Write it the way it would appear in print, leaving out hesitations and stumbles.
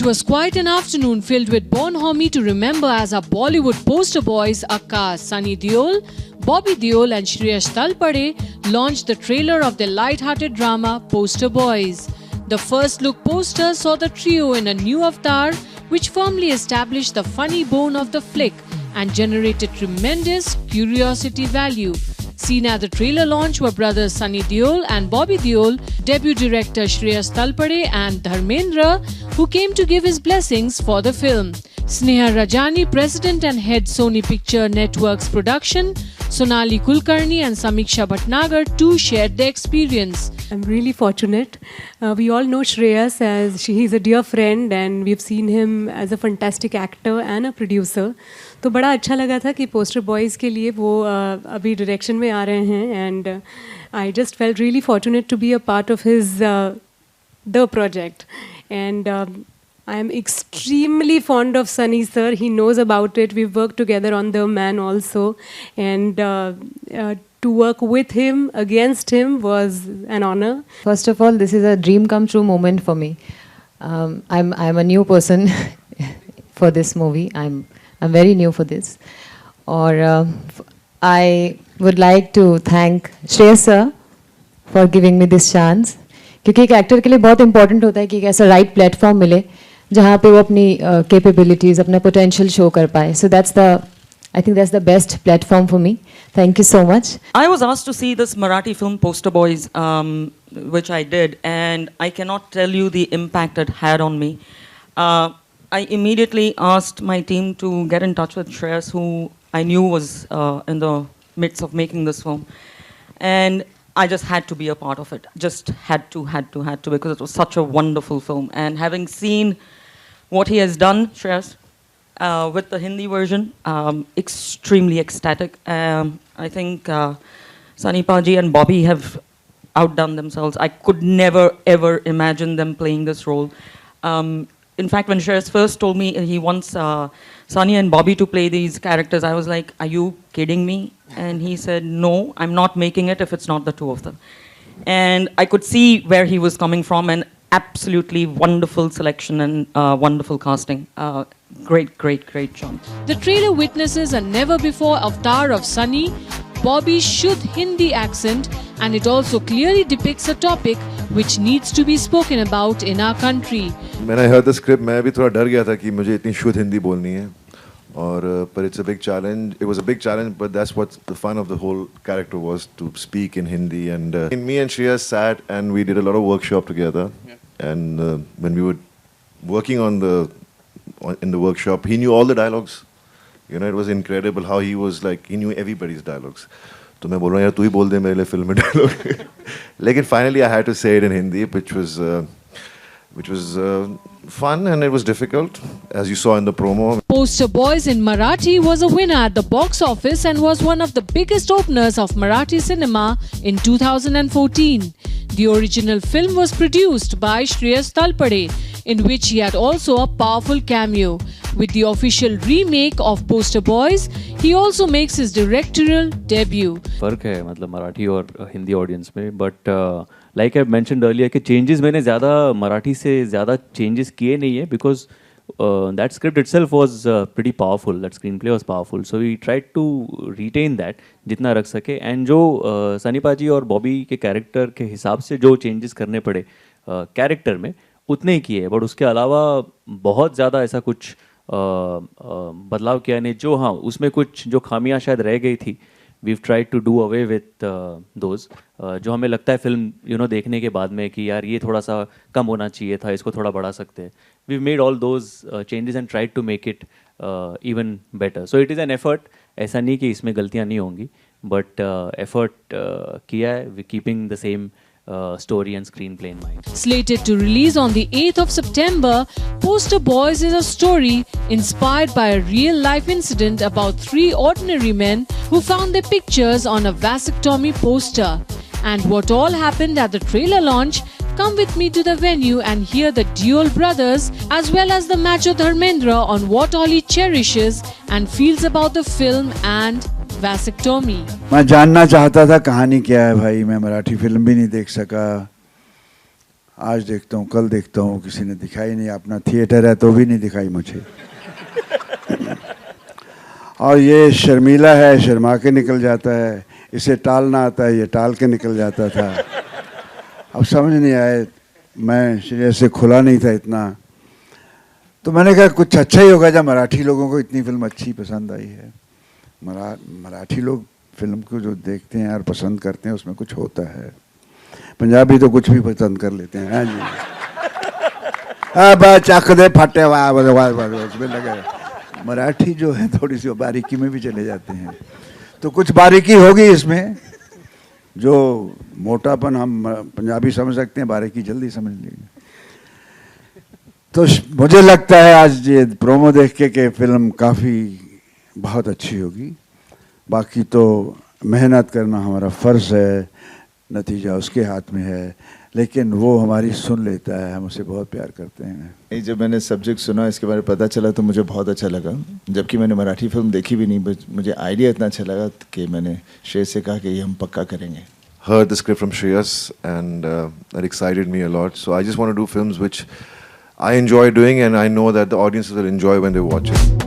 It was quite an afternoon filled with bonhomie to remember as our Bollywood poster boys Akka, Sunny Deol, Bobby Deol and Shreyash Talpade launched the trailer of their light-hearted drama Poster Boys. The first look poster saw the trio in a new avatar which firmly established the funny bone of the flick and generated tremendous curiosity value. Seen at the trailer launch were brothers Sunny Deol and Bobby Deol, debut director Shreyash Talpade and Dharmendra, who came to give his blessings for the film. Sneha Rajani, president and head Sony Picture Networks production, Sonali Kulkarni and Samiksha Bhatnagar too shared their experience. I'm really fortunate. We all know Shreyas as he's a dear friend and we've seen him as a fantastic actor and a producer. तो बड़ा अच्छा लगा था कि poster boys के लिए वो अभी डायरेक्शन में आ रहे हैं and I just felt really fortunate to be a part of his the project and I am extremely fond of Sunny sir. He knows about it. We've worked together on The Man also, and to work with him, against him, was an honor. First of all, this is a dream come true moment for me. I'm a new person for this movie. I'm very new for this. Or I would like to thank Shreya sir for giving me this chance. क्योंकि एक actor के लिए बहुत important होता है कि एक ऐसा राइट प्लेटफॉर्म मिले जहाँ पे वो अपनी कैपेबिलिटीज़ अपना पोटेंशियल शो कर पाए. सो I think that's the best platform for me. Thank you so much. I was asked to see this Marathi film Poster Boys, which I did, and I cannot tell you the impact it had on me. I immediately asked my team to get in touch with Shreyas, who I knew was in the midst of making this film, and I just had to be a part of it. Just had to, because it was such a wonderful film. And having seen what he has done, Shreyas, with the Hindi version, extremely ecstatic. I think Sunny Paji and Bobby have outdone themselves. I could never ever imagine them playing this role. In fact, when Shreyas first told me he wants Sunny and Bobby to play these characters, I was like, are you kidding me? And he said, no, I'm not making it if it's not the two of them. And I could see where he was coming from, and absolutely wonderful selection and wonderful casting. Great job. The trailer witnesses a never-before avatar of Sunny, Bobby's Shuddh Hindi accent, and it also clearly depicts a topic which needs to be spoken about in our country. When I heard the script, मैं भी थोड़ा डर गया था कि मुझे इतनी शुद्ध हिंदी बोलनी है. और but it's a big challenge. It was a big challenge, but that's what the fun of the whole character was, to speak in Hindi. And me and Shreya sat and we did a lot of workshop together. Yeah. And when we were working in the workshop, he knew all the dialogues. You know, it was incredible how he was like, he knew everybody's dialogues. तो मैं बोल रहा हूँ यार तू ही बोल दे मेरे लिए फिल्म में dialogue. लेकिन finally I had to say it in Hindi, which was fun, and it was difficult, as you saw in the promo. Poster Boys in Marathi was a winner at the box office and was one of the biggest openers of Marathi cinema in 2014. The original film was produced by Shreyash Talpade, in which he had also a powerful cameo. With the official remake of Poster Boys, he also makes his directorial debut. फर्क है मतलब मराठी और Hindi audience में, but like I mentioned earlier कि changes मैंने ज़्यादा मराठी से ज़्यादा चेंजेस किए नहीं है, because that script itself was pretty powerful, that screen play was powerful, so we tried to retain that जितना रख सके. एंड जो सनी पाजी और बॉबी के कैरेक्टर के हिसाब से जो चेंजेस करने पड़े कैरेक्टर में उतने ही किए, बट उसके अलावा बहुत ज़्यादा ऐसा कुछ बदलाव किया नहीं. जो हाँ उसमें कुछ जो खामियां शायद रह गई थी, we tried to do away with those, जो हमें लगता है फिल्म देखने के बाद में कि यार ये थोड़ा सा कम होना चाहिए था, इसको थोड़ा बढ़ा सकते हैं. We made all those changes and tried to make it even better. So it is an effort. ऐसा नहीं कि इसमें गलतियाँ नहीं होंगी, बट एफर्ट किया है, we keeping the same story and screenplay in mind. Slated to release on the 8th of September, Poster Boys is a story inspired by a real-life incident about 3 ordinary men who found their pictures on a vasectomy poster. And what all happened at the trailer launch? Come with me to the venue and hear the Deol brothers as well as the macho Dharmendra on what all he cherishes and feels about the film and vasectomy. मैं जानना चाहता था कहानी क्या है भाई. मैं Marathi film भी नहीं देख सका. आज देखता हूँ, कल देखता हूँ, किसी ने दिखाई नहीं, अपना थिएटर है तो भी नहीं दिखाई मुझे। और ये शर्मीला है, शर्मा के निकल जाता है, इसे टालना आता है, ये टाल के निकल जाता था। अब समझ नहीं आए, मैं श्रेयस से खुला नहीं था इतना, तो मैंने कहा कुछ अच्छा ही होगा जब मराठी लोगों को इतनी फिल्म अच्छी पसंद आई है। मराठी लोग फिल्म को जो देखते हैं और पसंद करते हैं उसमें कुछ होता है। पंजाबी तो कुछ भी पसंद कर लेते हैं। हाँ जी, बस चक दे फटे उसमें लगे। मराठी जो है थोड़ी सी बारीकी में भी चले जाते हैं, तो कुछ बारीकी होगी इसमें, जो मोटापन हम पंजाबी समझ सकते हैं, बारीकी जल्दी समझ लेंगे। तो मुझे लगता है आज ये प्रोमो देख के कि फिल्म काफ़ी बहुत अच्छी होगी। बाकी तो मेहनत करना हमारा फ़र्ज़ है, नतीजा उसके हाथ में है, लेकिन वो हमारी सुन लेता है, हम उसे बहुत प्यार करते हैं। जब मैंने सब्जेक्ट सुना, इसके बारे में पता चला तो मुझे बहुत अच्छा लगा, जबकि मैंने मराठी फिल्म देखी भी नहीं, बट मुझे आइडिया इतना अच्छा लगा कि मैंने श्रेयस से कहा कि ये हम पक्का करेंगे। Heard the script from Shreyas and that excited me a lot. So I just want to do films which I enjoy doing and I know that the audiences will enjoy when they watch it.